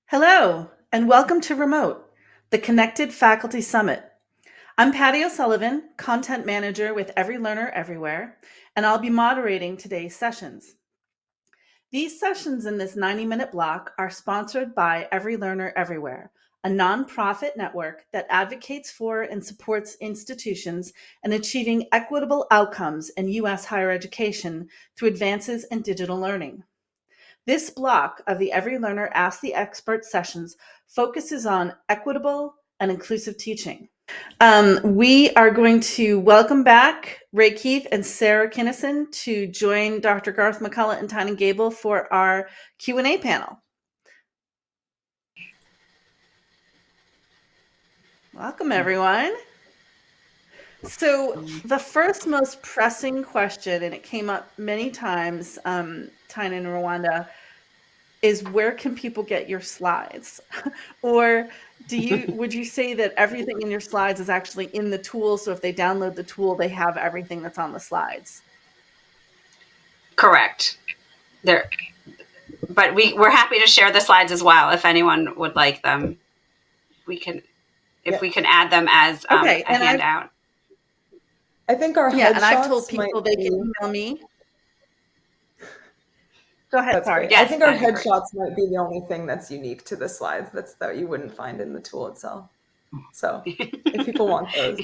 Hello, and welcome to Remote, the Connected Faculty Summit. I'm Patty O'Sullivan, Content Manager with Every Learner Everywhere, and I'll be moderating today's sessions. These sessions in this 90-minute block are sponsored by Every Learner Everywhere, a nonprofit network that advocates for and supports institutions in achieving equitable outcomes in U.S. higher education through advances in digital learning. This block of the Every Learner Ask the Expert sessions focuses on equitable and inclusive teaching. We are going to welcome back Ray Keith and Sarah Kinnison to join Dr. Garth-McCullough and Tynan Gable for our Q&A panel. Welcome, everyone. So the first most pressing question, and it came up many times, Tynan and Ruanda, is where can people get your slides? Or would you say that everything in your slides is actually in the tool? So if they download the tool, they have everything that's on the slides? Correct. But we're happy to share the slides as well if anyone would like them. We can add them as a handout. I think our headshots. And I've told people they can email me. Go ahead. That's sorry. Yes, I think our headshots might be the only thing that's unique to the slides that you wouldn't find in the tool itself. So if people want those.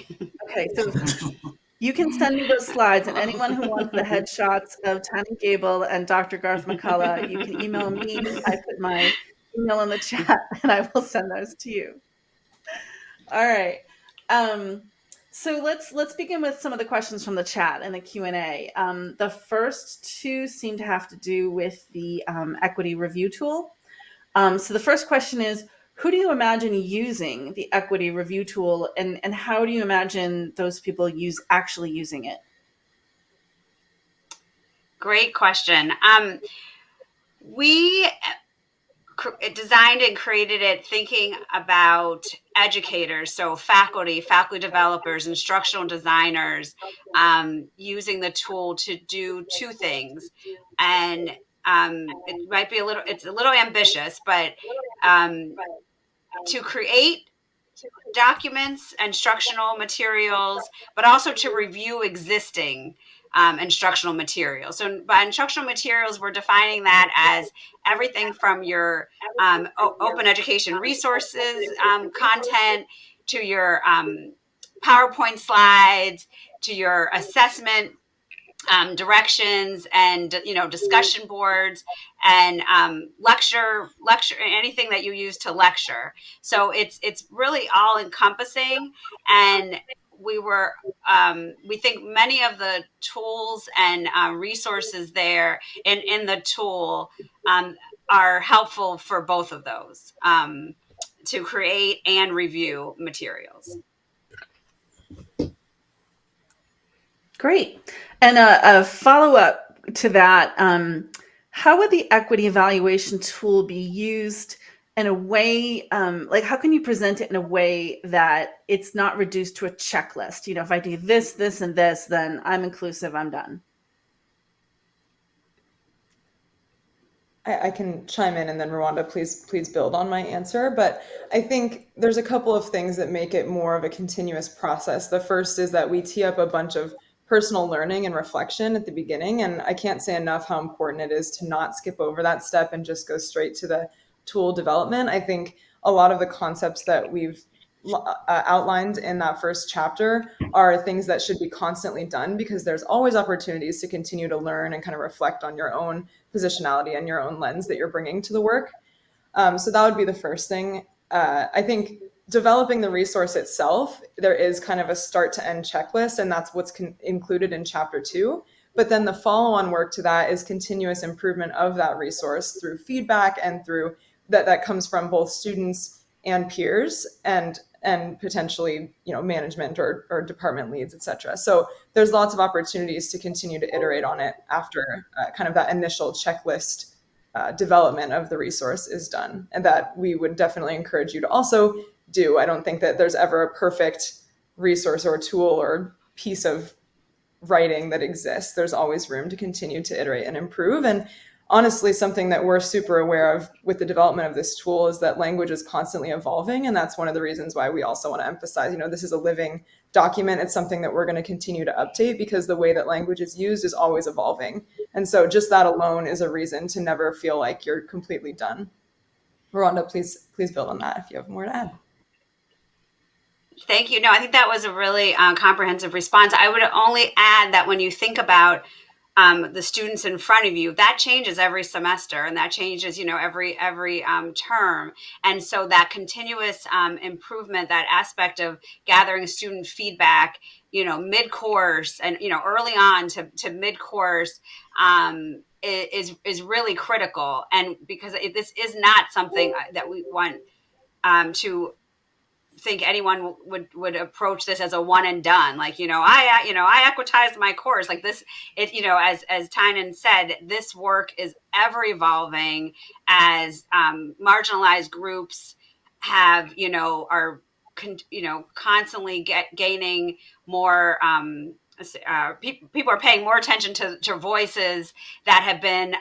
Okay, so you can send me those slides, and anyone who wants the headshots of Tynan Gable and Dr. Garth-McCullough, you can email me. I put my email in the chat, and I will send those to you. All right. So let's begin with some of the questions from the chat and the Q&A. The first two seem to have to do with the equity review tool. So the first question is, who do you imagine using the equity review tool, and how do you imagine those people actually using it? Great question. We designed and created it thinking about educators, so faculty developers, instructional designers, using the tool to do two things. And it might be it's a little ambitious, but to create documents, instructional materials, but also to review existing instructional materials. So by instructional materials, we're defining that as everything from your open education resources content, to your PowerPoint slides, to your assessment directions, and discussion boards, and lecture anything that you use to lecture. So it's really all encompassing, and we think many of the tools and resources there in the tool are helpful for both of those, to create and review materials. Great. And a follow-up to that, how would the equity evaluation tool be used in a way, how can you present it in a way that it's not reduced to a checklist? If I do this, this, and this, then I'm inclusive, I'm done. I can chime in, and then Ruanda, please build on my answer. But I think there's a couple of things that make it more of a continuous process. The first is that we tee up a bunch of personal learning and reflection at the beginning. And I can't say enough how important it is to not skip over that step and just go straight to the tool development. I think a lot of the concepts that we've outlined in that first chapter are things that should be constantly done, because there's always opportunities to continue to learn and kind of reflect on your own positionality and your own lens that you're bringing to the work. So that would be the first thing. I think developing the resource itself, there is kind of a start to end checklist, and that's what's included in chapter 2. But then the follow-on work to that is continuous improvement of that resource through feedback, and through that comes from both students and peers, and potentially management or department leads, et cetera. So there's lots of opportunities to continue to iterate on it after kind of that initial checklist development of the resource is done, and that we would definitely encourage you to also do. I don't think that there's ever a perfect resource or tool or piece of writing that exists. There's always room to continue to iterate and improve. And honestly, something that we're super aware of with the development of this tool is that language is constantly evolving. And that's one of the reasons why we also want to emphasize, this is a living document. It's something that we're going to continue to update because the way that language is used is always evolving. And so just that alone is a reason to never feel like you're completely done. Ruanda, please build on that if you have more to add. Thank you. No, I think that was a really comprehensive response. I would only add that when you think about the students in front of you, that changes every semester, and that changes, every term. And so that continuous improvement, that aspect of gathering student feedback, mid-course and early on to mid-course is really critical. And because this is not something that we want to think anyone would approach this as a one and done. Like, I equitized my course like this. As Tynan said, this work is ever evolving as marginalized groups have, are constantly gaining more. People are paying more attention to voices that have been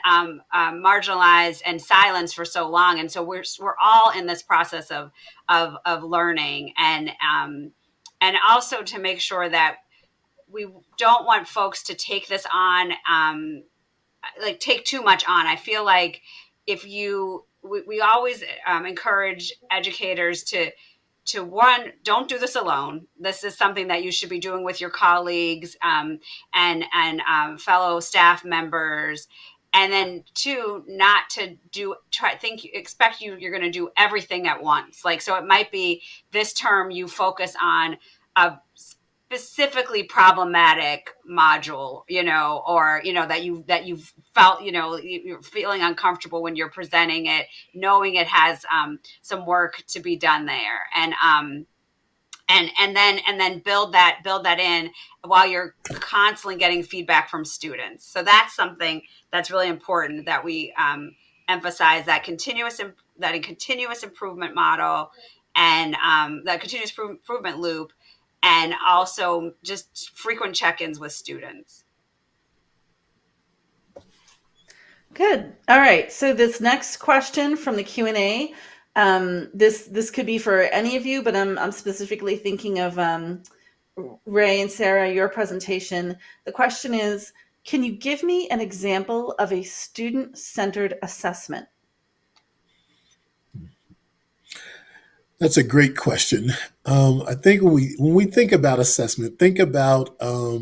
marginalized and silenced for so long, and so we're all in this process of learning, and also to make sure that we don't want folks to take this on, take too much on. I feel like we always encourage educators to one, don't do this alone. This is something that you should be doing with your colleagues and fellow staff members. And then two, not to expect you're going to do everything at once. So it might be this term you focus on a specifically problematic module, or that you've felt, you're feeling uncomfortable when you're presenting it, knowing it has some work to be done there, and then build that in while you're constantly getting feedback from students. So that's something that's really important, that we emphasize that continuous improvement model, and that continuous improvement loop, and also just frequent check-ins with students. Good. All right. So this next question from the Q&A, this could be for any of you, but I'm specifically thinking of Ray and Sarah, your presentation. The question is, can you give me an example of a student-centered assessment? That's a great question. I think when we think about assessment, think about our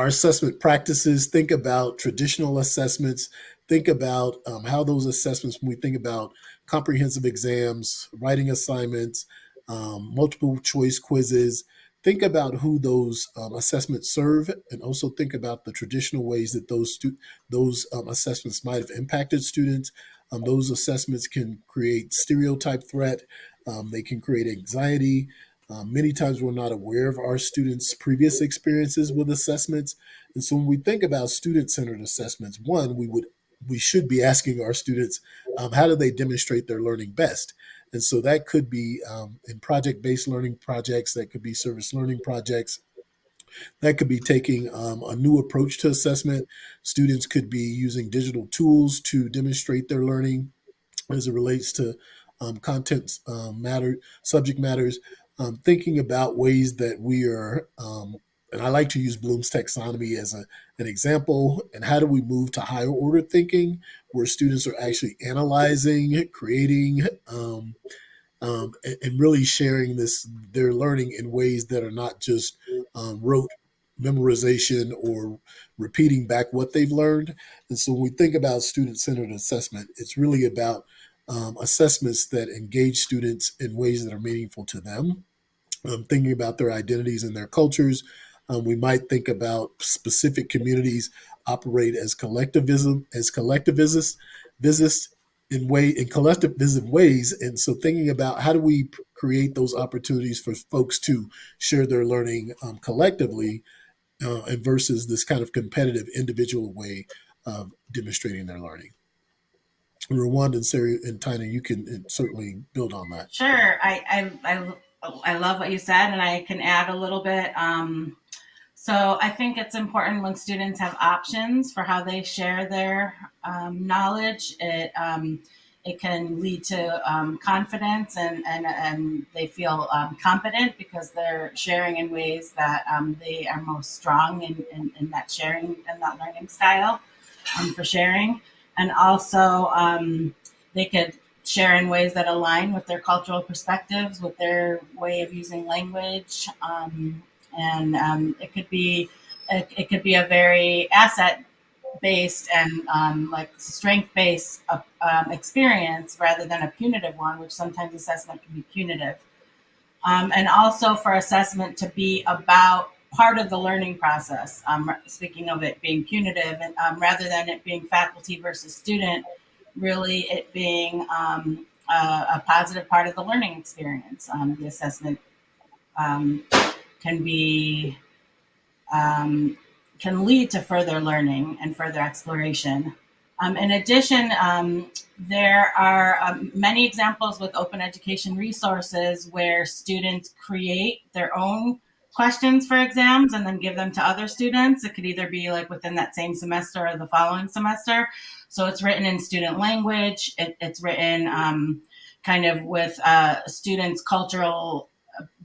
assessment practices, think about traditional assessments, think about how those assessments, when we think about comprehensive exams, writing assignments, multiple choice quizzes, think about who those assessments serve, and also think about the traditional ways that those assessments might have impacted students. Those assessments can create stereotype threat. They can create anxiety. Many times we're not aware of our students' previous experiences with assessments. And so when we think about student-centered assessments, one, we should be asking our students, how do they demonstrate their learning best? And so that could be in project-based learning projects, that could be service learning projects, that could be taking a new approach to assessment. Students could be using digital tools to demonstrate their learning as it relates to content subject matters, thinking about ways that we are, and I like to use Bloom's taxonomy as an example, and how do we move to higher order thinking, where students are actually analyzing, creating, and really sharing their learning in ways that are not just rote memorization or repeating back what they've learned. And so when we think about student-centered assessment, it's really about assessments that engage students in ways that are meaningful to them, thinking about their identities and their cultures. We might think about specific communities operate as collectivists in collectivism ways. And so thinking about how do we create those opportunities for folks to share their learning collectively, and versus this kind of competitive individual way of demonstrating their learning. Ruanda and Sarah and Tynan, you can certainly build on that. Sure. I love what you said, and I can add a little bit. So I think it's important when students have options for how they share their knowledge. It can lead to confidence and they feel competent because they're sharing in ways that they are most strong in that sharing and that learning style for sharing. And also they could share in ways that align with their cultural perspectives, with their way of using language. And it could be a very asset based and like strength based experience rather than a punitive one, which sometimes assessment can be punitive. And also for assessment to be about part of the learning process. Speaking of it being punitive, and rather than it being faculty versus student, really it being a positive part of the learning experience. The assessment um, can be can lead to further learning and further exploration. In addition, there are many examples with open education resources where students create their own questions for exams and then give them to other students. It could either be like within that same semester or the following semester. So it's written in student language. It's written kind of with students' cultural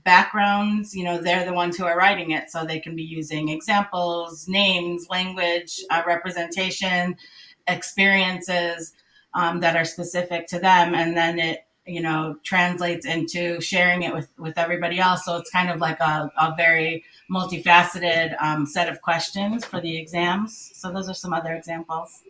backgrounds. They're the ones who are writing it, so they can be using examples, names, language, representation, experiences that are specific to them, and then it translates into sharing it with everybody else. So it's kind of like a very multifaceted set of questions for the exams. So those are some other examples.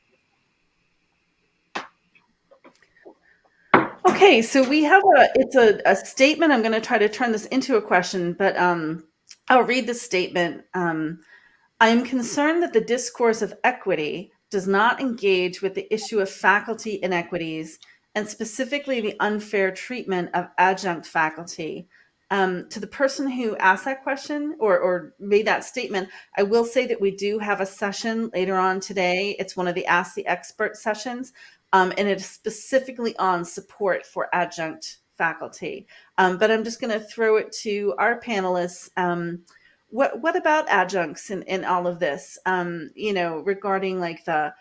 Okay, so we have it's a statement. I'm going to try to turn this into a question, but I'll read the statement. I am concerned that the discourse of equity does not engage with the issue of faculty inequities and specifically the unfair treatment of adjunct faculty. To the person who asked that question or made that statement, I will say that we do have a session later on today. It's one of the Ask the Expert sessions, and it is specifically on support for adjunct faculty. But I'm just going to throw it to our panelists. What about adjuncts in all of this? Regarding like the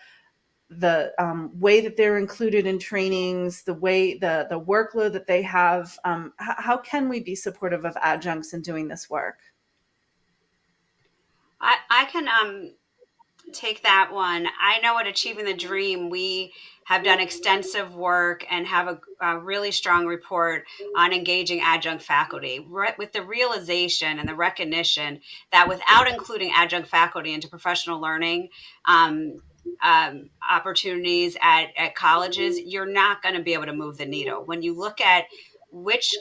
way that they're included in trainings, the way the workload that they have. How can we be supportive of adjuncts in doing this work? I can take that one. I know at Achieving the Dream, we have done extensive work and have a really strong report on engaging adjunct faculty with the realization and the recognition that without including adjunct faculty into professional learning opportunities at colleges, you're not going to be able to move the needle. When you look at which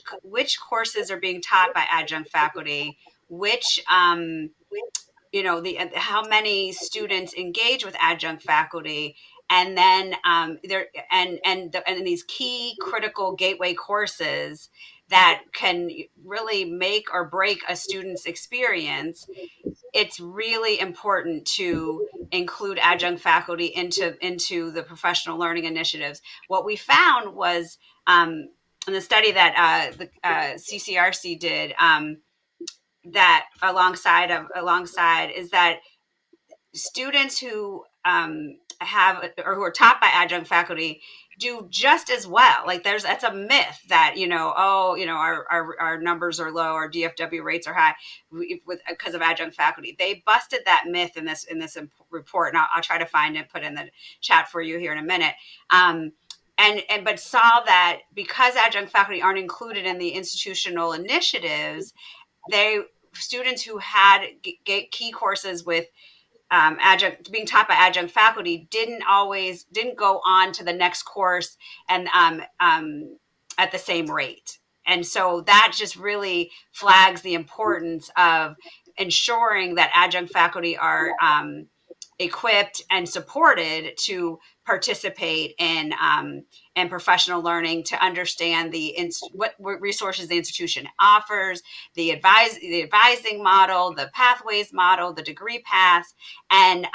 courses are being taught by adjunct faculty, which how many students engage with adjunct faculty, and then there and these key critical gateway courses that can really make or break a student's experience. It's really important to include adjunct faculty into the professional learning initiatives. What we found was in the study that the CCRC did, that alongside is that students who have or who are taught by adjunct faculty do just as well. Like that's a myth that our numbers are low, our DFW rates are high because of adjunct faculty. They busted that myth in this report, and I'll try to find it, put in the chat for you here in a minute. But saw that because adjunct faculty aren't included in the institutional initiatives, students who had key courses with being taught by adjunct faculty didn't go on to the next course and at the same rate. And so that just really flags the importance of ensuring that adjunct faculty are equipped and supported to participate in professional learning, to understand what resources the institution offers, the advising model, the pathways model, the degree paths. And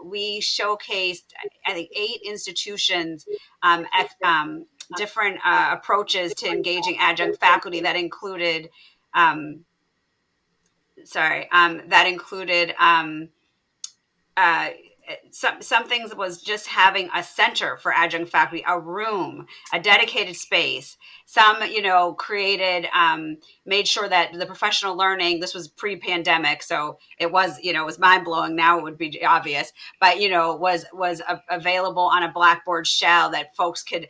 we showcased, I think, 8 institutions, different approaches to engaging adjunct faculty that included that included some things was just having a center for adjunct faculty, a room, a dedicated space. Some, created, made sure that the professional learning, this was pre-pandemic, so it was, it was mind-blowing. Now it would be obvious, but, was available on a Blackboard shell that folks could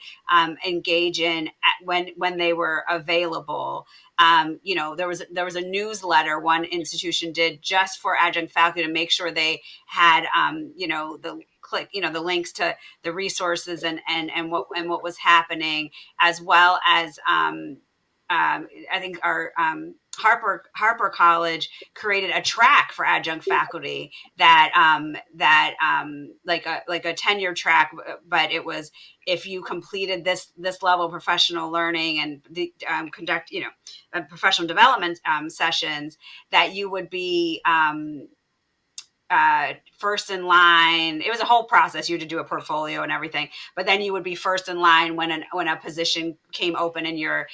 engage in when they were available. There was a newsletter one institution did just for adjunct faculty to make sure they had, the links to the resources and what was happening, as well as, I think our Harper College created a track for adjunct faculty that like a tenure track, but it was, if you completed this level of professional learning and the conduct professional development sessions, that you would be first in line. It was a whole process. You had to do a portfolio and everything, but then you would be first in line when a position came open in your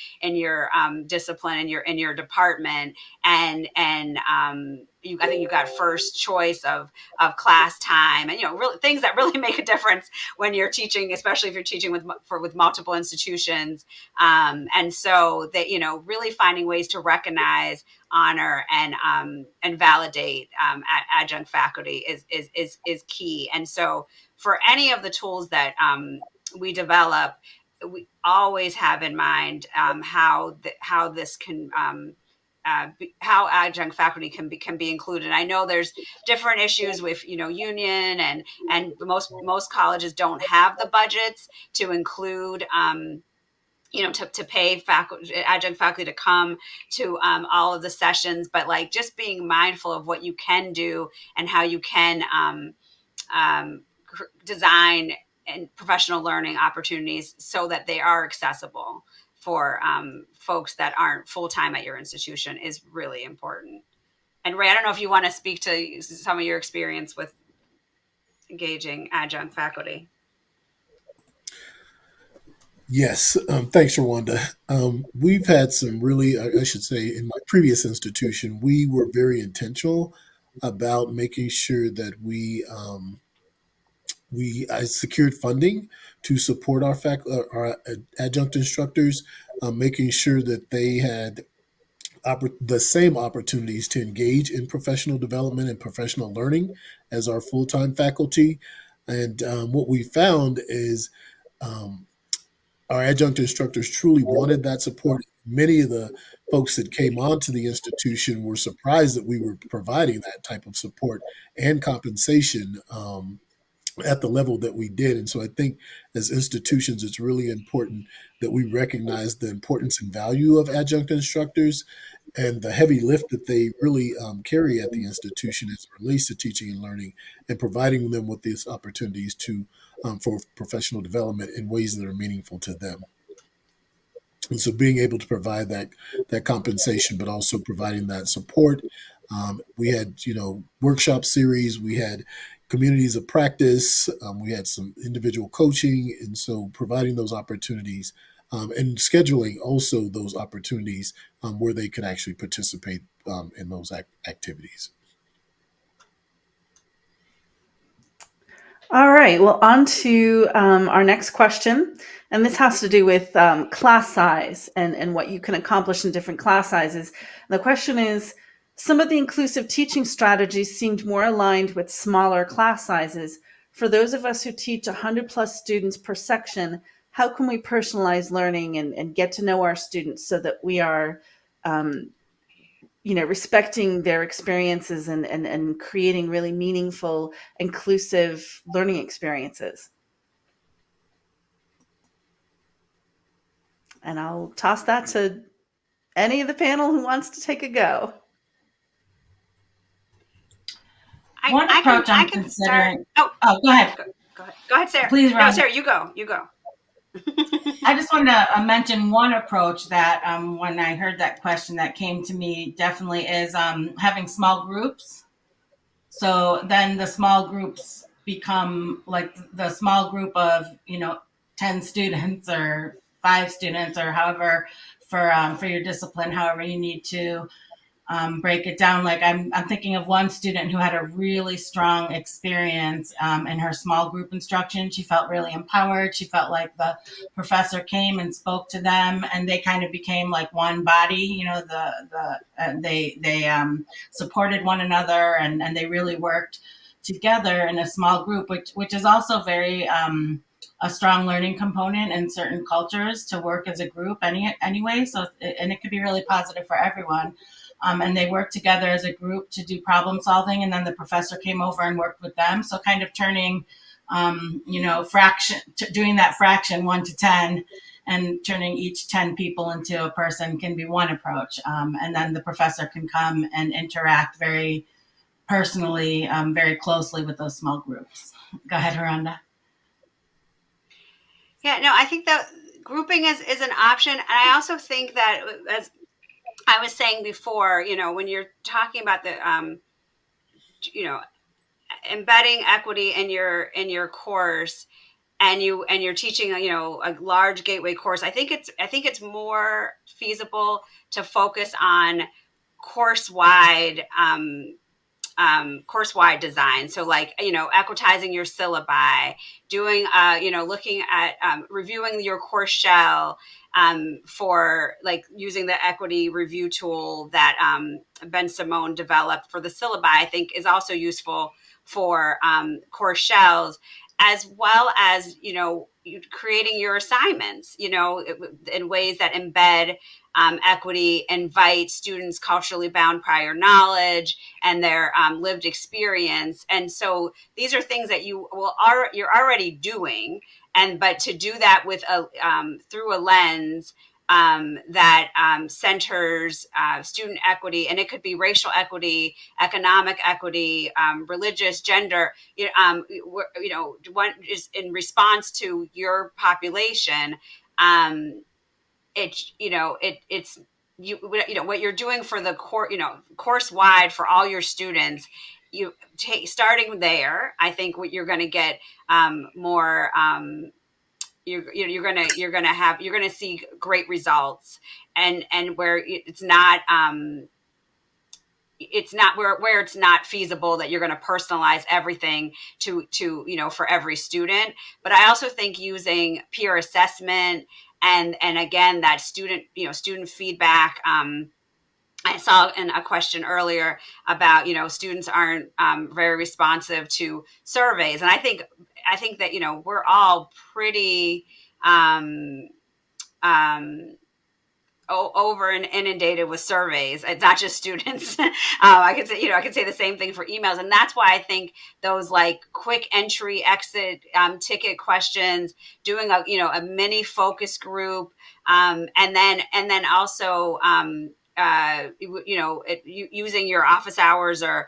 discipline, in your department, and I think you got first choice of class time, and really things that really make a difference when you're teaching, especially if you're teaching with multiple institutions. And so that, really finding ways to recognize, honor, and validate adjunct faculty is key. And so for any of the tools that we develop, we always have in mind how this can how adjunct faculty can be included. I know there's different issues with union, and most colleges don't have the budgets to include to pay adjunct faculty to come to all of the sessions, but like just being mindful of what you can do and how you can design and professional learning opportunities so that they are accessible for folks that aren't full-time at your institution is really important. And Ray, I don't know if you want to speak to some of your experience with engaging adjunct faculty. Yes, thanks, Ruanda. We've had some really, I should say, in my previous institution, we were very intentional about making sure that I secured funding to support our adjunct instructors, making sure that they had the same opportunities to engage in professional development and professional learning as our full-time faculty. And what we found is um, our adjunct instructors truly wanted that support. Many of the folks that came onto the institution were surprised that we were providing that type of support and compensation at the level that we did. And so I think as institutions, it's really important that we recognize the importance and value of adjunct instructors and the heavy lift that they really carry at the institution as it relates to teaching and learning, and providing them with these opportunities for professional development in ways that are meaningful to them. And so being able to provide that compensation, but also providing that support. We had, workshop series, we had communities of practice, we had some individual coaching. And so providing those opportunities and scheduling also those opportunities where they could actually participate in those activities. All right, well, on to our next question. And this has to do with class size and what you can accomplish in different class sizes. And the question is, some of the inclusive teaching strategies seemed more aligned with smaller class sizes. For those of us who teach 100 plus students per section, how can we personalize learning and get to know our students so that we are respecting their experiences and creating really meaningful, inclusive learning experiences? And I'll toss that to any of the panel who wants to take a go. One approach I'm considering. Oh, go ahead. Go ahead, Sarah. Please, no, Sarah, you go. I just wanted to mention one approach that when I heard that question that came to me definitely is having small groups. So then the small groups become like the small group of 10 students or 5 students or however for your discipline, however you need to break it down. Like I'm thinking of one student who had a really strong experience in her small group instruction. She felt really empowered. She felt like the professor came and spoke to them, and they kind of became like one body. You know, they supported one another, and they really worked together in a small group, which is also very a strong learning component in certain cultures to work as a group anyway. So, and it could be really positive for everyone. And they worked together as a group to do problem solving, and then the professor came over and worked with them. So kind of turning, doing that fraction 1 to 10, and turning each 10 people into a person can be one approach. And then the professor can come and interact very personally, very closely with those small groups. Go ahead, Ruanda. Yeah, no, I think that grouping is an option. And I also think that, as I was saying before, when you're talking about the, embedding equity in your course, and you're teaching a large gateway course, I think it's more feasible to focus on course-wide course-wide design. So like, equitizing your syllabi, doing, looking at, reviewing your course shell, for like using the equity review tool that Ben Simone developed for the syllabi, I think is also useful for course shells, as well as, creating your assignments, in ways that embed equity, invite students' culturally bound prior knowledge and their lived experience. And so these are things that you're already doing, but to do that with through a lens that centers student equity, and it could be racial equity, economic equity, religious, gender. One is in response to your population. It's what you're doing for the course wide for all your students. You starting there. I think what you're going to get more. You're gonna see great results, and where it's not where it's not feasible that you're going to personalize everything to for every student. But I also think using peer assessment and again that student feedback. I saw in a question earlier about students aren't very responsive to surveys, and I think that we're all pretty over and inundated with surveys. It's not just students. I could say the same thing for emails, and that's why I think those like quick entry exit ticket questions, doing a mini focus group, and then also. Using your office hours or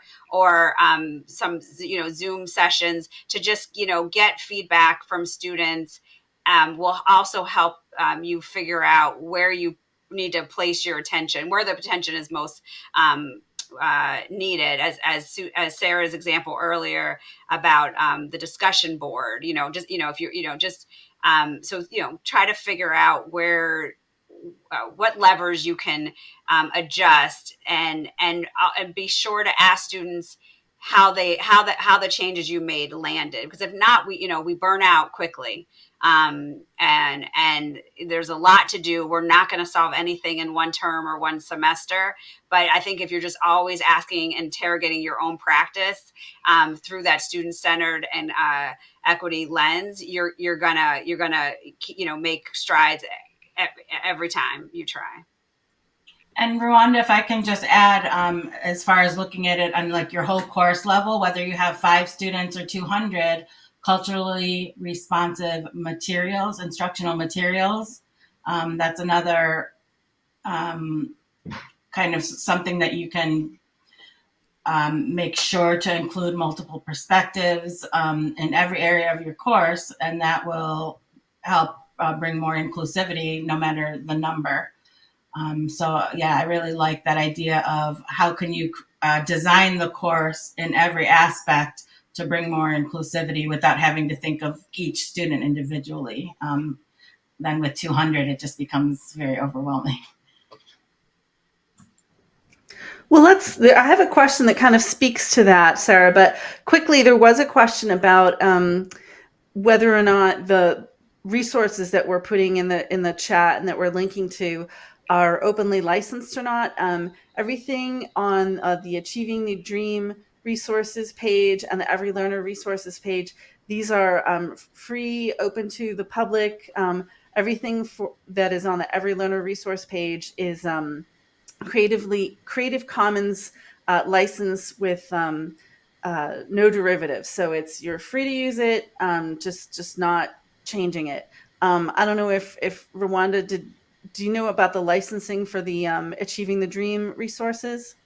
some Zoom sessions to just get feedback from students will also help you figure out where you need to place your attention, where the attention is most needed. As Sarah's example earlier about the discussion board, if you're try to figure out where. What levers you can adjust, and be sure to ask students how the changes you made landed, because if not, we burn out quickly, and there's a lot to do. We're not going to solve anything in one term or one semester, but I think if you're just always asking, interrogating your own practice through that student-centered and equity lens, you're gonna make strides every time you try. And Rwanda, if I can just add, as far as looking at it on like your whole course level, whether you have 5 students or 200, culturally responsive materials, instructional materials, that's another kind of something that you can make sure to include multiple perspectives in every area of your course, and that will help bring more inclusivity no matter the number. So yeah, I really like that idea of how can you design the course in every aspect to bring more inclusivity without having to think of each student individually. Then with 200, it just becomes very overwhelming. Well, I have a question that kind of speaks to that, Sarah, but quickly, there was a question about whether or not the resources that we're putting in the chat and that we're linking to are openly licensed or not. Everything on the Achieving the Dream resources page and the Every Learner resources page, these are free, open to the public. Everything that is on the Every Learner resource page is Creative Commons license with no derivatives. So you're free to use it, just not changing it. I don't know if Rwanda do you know about the licensing for the Achieving the Dream resources?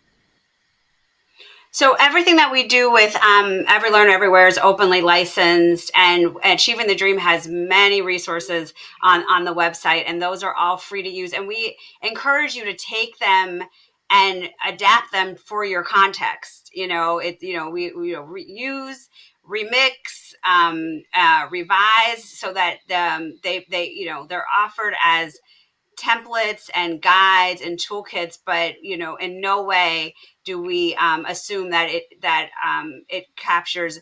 So everything that we do with Every Learner Everywhere is openly licensed, and Achieving the Dream has many resources on the website, and those are all free to use. And we encourage you to take them and adapt them for your context. We reuse, remix, revise, so that they're offered as templates and guides and toolkits, but in no way do we assume that it captures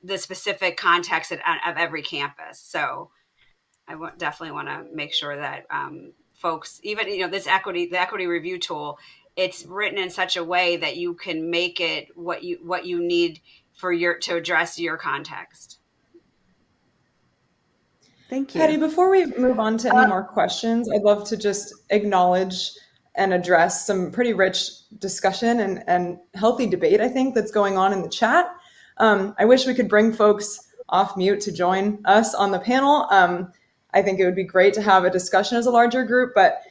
the specific context of every campus. So definitely want to make sure that folks, even the equity review tool, it's written in such a way that you can make it what you need to address your context. Thank you. Patty, before we move on to any more questions, I'd love to just acknowledge and address some pretty rich discussion and healthy debate, I think, that's going on in the chat. I wish we could bring folks off mute to join us on the panel. I think it would be great to have a discussion as a larger group, but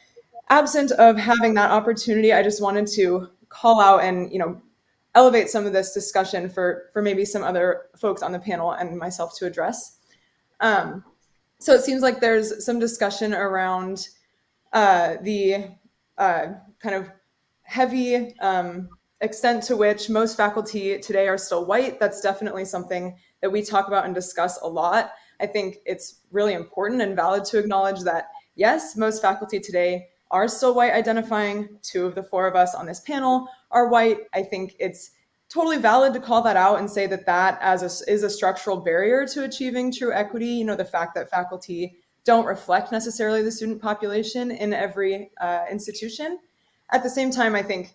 absent of having that opportunity, I just wanted to call out and elevate some of this discussion for maybe some other folks on the panel and myself to address. So it seems like there's some discussion around the kind of heavy extent to which most faculty today are still white. That's definitely something that we talk about and discuss a lot. I think it's really important and valid to acknowledge that, yes, most faculty today are still white identifying. 2 of the 4 of us on this panel are white. I think it's totally valid to call that out and say that is a structural barrier to achieving true equity. The fact that faculty don't reflect necessarily the student population in every institution. At the same time, I think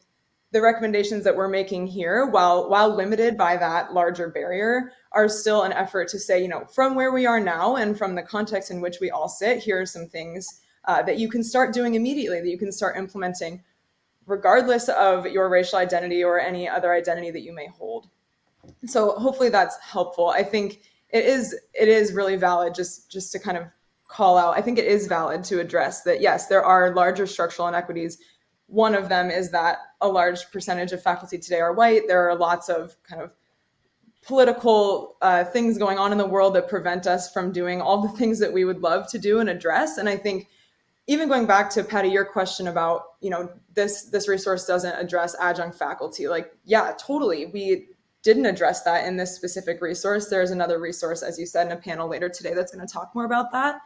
the recommendations that we're making here, while limited by that larger barrier, are still an effort to say, from where we are now and from the context in which we all sit, here are some things that you can start doing immediately, that you can start implementing, regardless of your racial identity or any other identity that you may hold. So hopefully that's helpful. I think it is really valid just to kind of call out. I think it is valid to address that, yes, there are larger structural inequities. One of them is that a large percentage of faculty today are white. There are lots of kind of political things going on in the world that prevent us from doing all the things that we would love to do and address. And I think even going back to Patty, your question about, this resource doesn't address adjunct faculty. Like, yeah, totally. We didn't address that in this specific resource. There's another resource, as you said, in a panel later today that's going to talk more about that.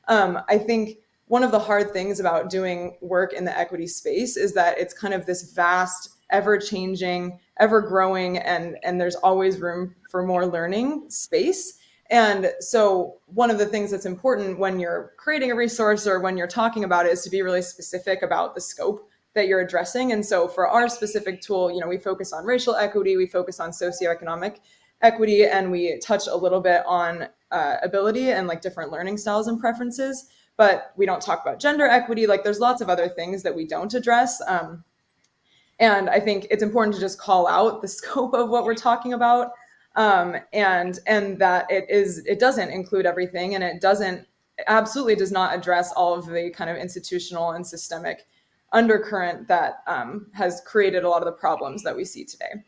I think one of the hard things about doing work in the equity space is that it's kind of this vast, ever-changing, ever-growing, and there's always room for more learning space. And so one of the things that's important when you're creating a resource or when you're talking about it is to be really specific about the scope that you're addressing. And so for our specific tool, we focus on racial equity, we focus on socioeconomic equity, and we touch a little bit on ability and like different learning styles and preferences, but we don't talk about gender equity. Like there's lots of other things that we don't address. And I think it's important to just call out the scope of what we're talking about. And that it doesn't include everything, and it absolutely does not address all of the kind of institutional and systemic undercurrent that has created a lot of the problems that we see today.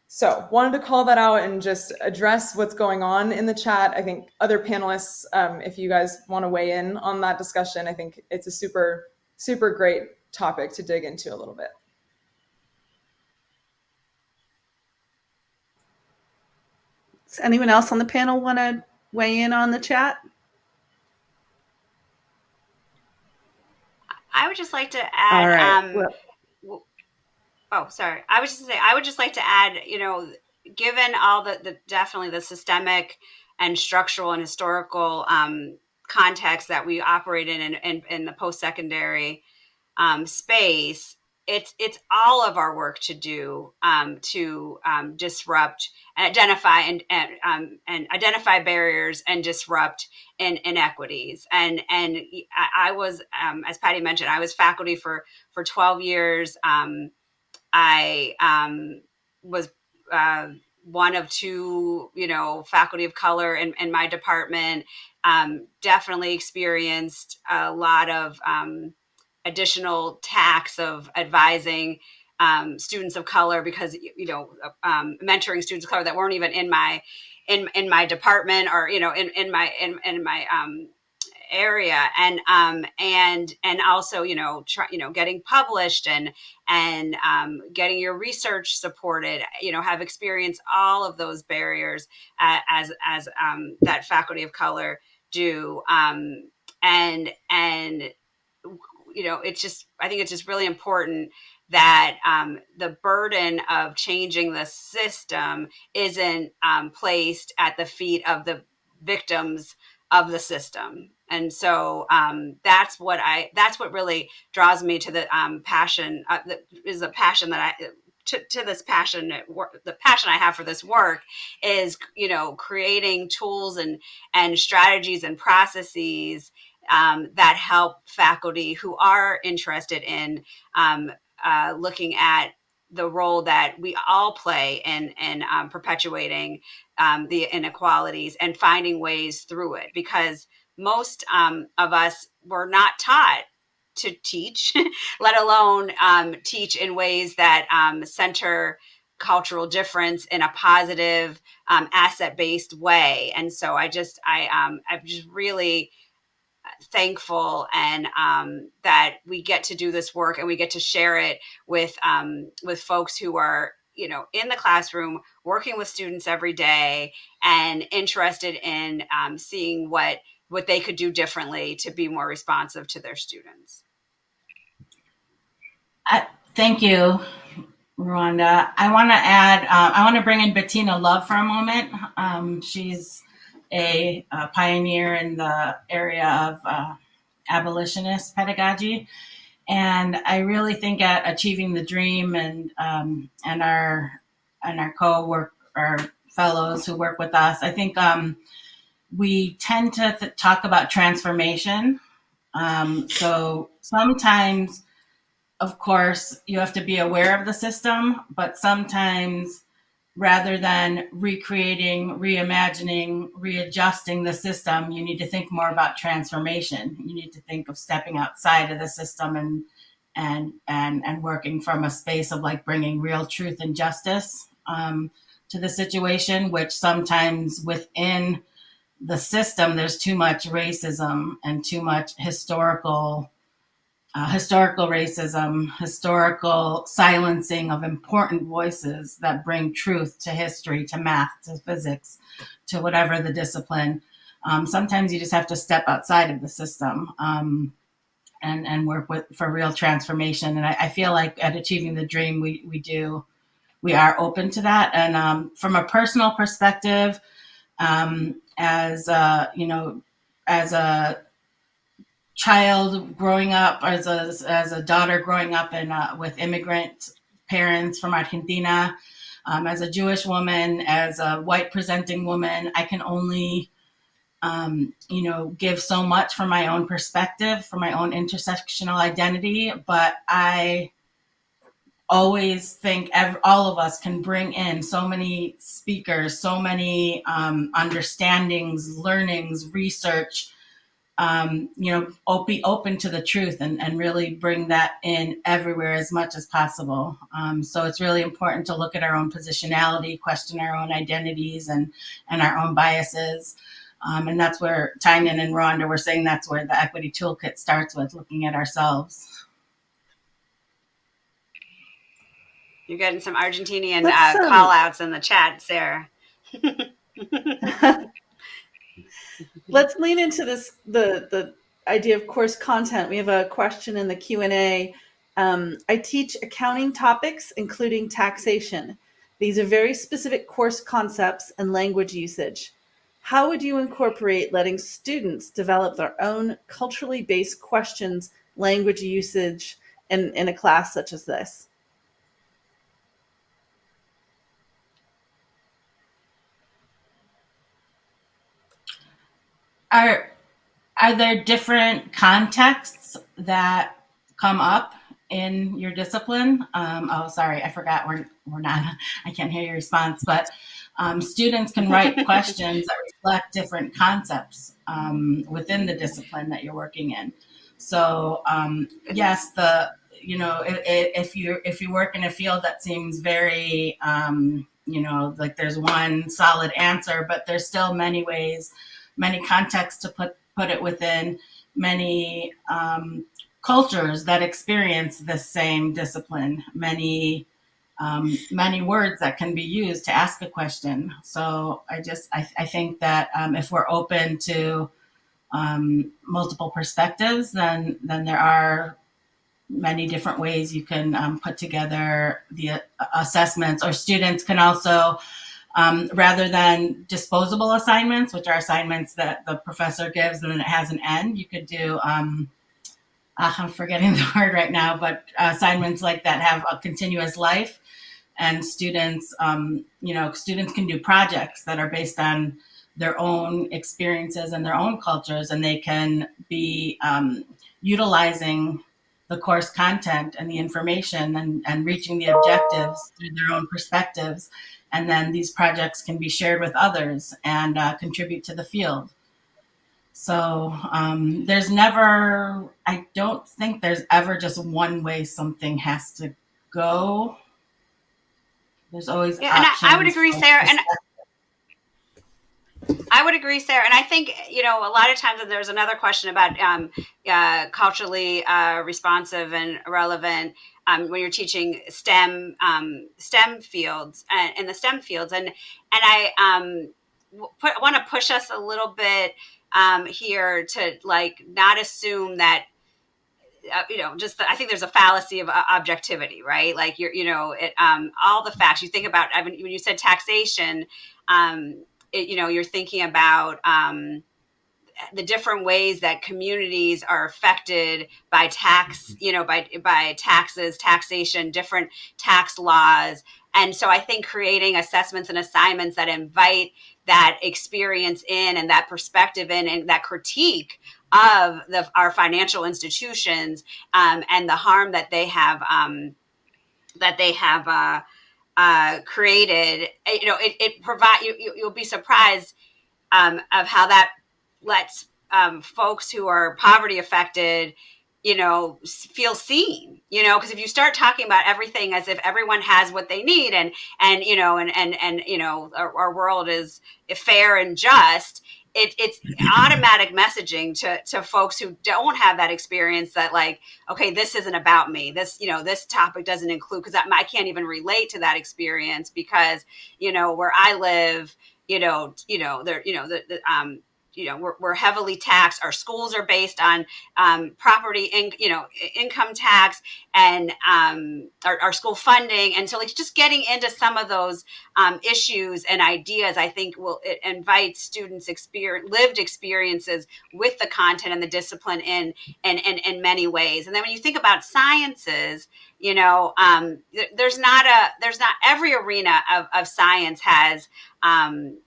So wanted to call that out and just address what's going on in the chat. I think other panelists, if you guys want to weigh in on that discussion, I think it's a super, super great topic to dig into a little bit. Does anyone else on the panel want to weigh in on the chat? I would just like to add, all right. Oh, sorry. I was just saying, I would just like to add, given all the definitely the systemic and structural and historical context that we operate in the post-secondary space, it's all of our work to do to disrupt and identify and identify barriers and disrupt inequities. And I was, as Patty mentioned, I was faculty for 12 years. I was one of two, faculty of color in my department. Definitely experienced a lot of additional tax of advising students of color, because mentoring students of color that weren't even in my department, or in my area, and also getting published and getting your research supported, have experienced all of those barriers as that faculty of color do, and I think it's just really important that the burden of changing the system isn't placed at the feet of the victims of the system. And so that's what really draws me to the passion, that is a passion that to this passionate work. The passion I have for this work is, creating tools and strategies and processes that help faculty who are interested in looking at the role that we all play in perpetuating the inequalities and finding ways through it. Because most of us were not taught to teach, let alone teach in ways that center cultural difference in a positive, asset-based way. And so I'm just really thankful, and that we get to do this work and we get to share it with folks who are in the classroom, working with students every day, and interested in seeing what they could do differently to be more responsive to their students. Thank you, Ruanda. I want to add, I want to bring in Bettina Love for a moment. She's a pioneer in the area of abolitionist pedagogy. And I really think at Achieving the Dream and our our fellows who work with us, I think we tend to talk about transformation. So sometimes, of course, you have to be aware of the system, but sometimes rather than recreating, reimagining, readjusting the system, you need to think more about transformation. You need to think of stepping outside of the system and working from a space of like bringing real truth and justice to the situation, which sometimes within the system, there's too much racism and too much historical racism, historical silencing of important voices that bring truth to history, to math, to physics, to whatever the discipline. Sometimes you just have to step outside of the system and work for real transformation. And I feel like at Achieving the Dream, we are open to that. And from a personal perspective, as a child growing up, as a daughter growing up with immigrant parents from Argentina, as a Jewish woman, as a white presenting woman, I can only give so much from my own perspective, from my own intersectional identity. But I always think all of us can bring in so many speakers, so many understandings, learnings, research, be open to the truth and really bring that in everywhere as much as possible. So it's really important to look at our own positionality, question our own identities and our own biases. And that's where Tynan and Ruanda were saying that's where the equity toolkit starts with, looking at ourselves. You're getting some Argentinian call outs in the chat, Sarah. Let's lean into this, the idea of course content. We have a question in the Q&A I teach accounting topics, including taxation. These are very specific course concepts and language usage. How would you incorporate letting students develop their own culturally based questions, language usage in a class such as this? Are there different contexts that come up in your discipline? Oh, sorry, I forgot. We're not. I can't hear your response. But students can write questions that reflect different concepts within the discipline that you're working in. So yes, if you work in a field that seems very like there's one solid answer, but there's still many ways, many contexts to put it within, many cultures that experience the same discipline, many words that can be used to ask a question. So I think that if we're open to multiple perspectives, then there are many different ways you can put together the assessments. Or students can also, rather than disposable assignments, which are assignments that the professor gives and then it has an end, you could do, I'm forgetting the word right now, but assignments like that have a continuous life. And students, students can do projects that are based on their own experiences and their own cultures, and they can be utilizing the course content and the information and reaching the objectives through their own perspectives. And then these projects can be shared with others and contribute to the field. So I don't think there's ever just one way something has to go. There's always options. And I would agree, Sarah. And I think, a lot of times there's another question about culturally responsive and relevant when you're teaching STEM fields in the STEM fields. And I want to push us a little bit here to not assume that I think there's a fallacy of objectivity, right? Like all the facts you think about. When you said taxation, you're thinking about the different ways that communities are affected by tax, by taxes, taxation, different tax laws. And so I think creating assessments and assignments that invite that experience in and that perspective in and that critique of our financial institutions and the harm that they have created. It provide you'll be surprised of how that lets folks who are poverty affected feel seen, because if you start talking about everything as if everyone has what they need and our world is fair and just, it's automatic messaging to folks who don't have that experience that okay, this isn't about me. This topic doesn't include, because I can't even relate to that experience because where I live, we're heavily taxed. Our schools are based on property income tax and our school funding. And so just getting into some of those issues and ideas, I think it invite students lived experiences with the content and the discipline in many ways. And then when you think about sciences, there's not every arena of science has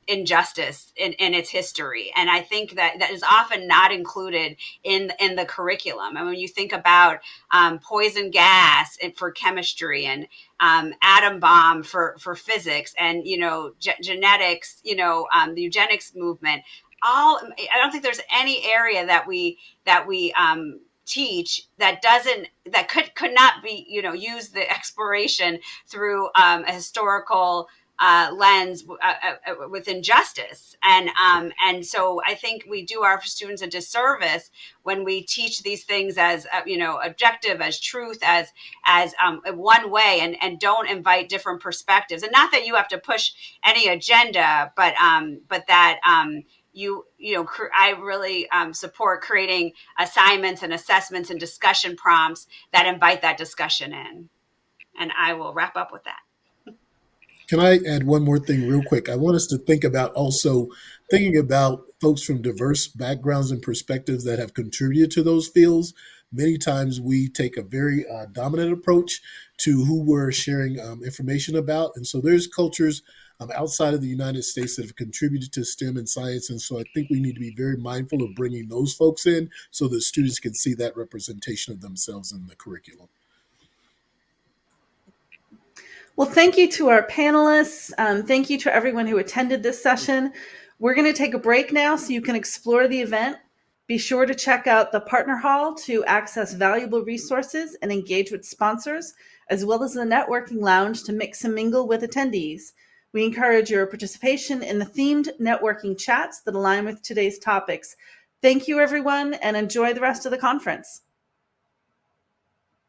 injustice in its history. And I think that is often not included in the curriculum. And when you think about poison gas for chemistry and atom bomb for physics and, genetics, the eugenics movement, I don't think there's any area that we teach that could not be, use the exploration through a historical lens with injustice. And so I think we do our students a disservice when we teach these things as, objective, as truth, as one way and don't invite different perspectives. And not that you have to push any agenda, but that, I really support creating assignments and assessments and discussion prompts that invite that discussion in. And I will wrap up with that. Can I add one more thing real quick? I want us to think about also thinking about folks from diverse backgrounds and perspectives that have contributed to those fields. Many times we take a very dominant approach to who we're sharing information about. And so there's cultures outside of the United States that have contributed to STEM and science. And so I think we need to be very mindful of bringing those folks in so that students can see that representation of themselves in the curriculum. Well, thank you to our panelists. Thank you to everyone who attended this session. We're going to take a break now so you can explore the event. Be sure to check out the Partner Hall to access valuable resources and engage with sponsors, as well as the Networking Lounge to mix and mingle with attendees. We encourage your participation in the themed networking chats that align with today's topics. Thank you, everyone, and enjoy the rest of the conference.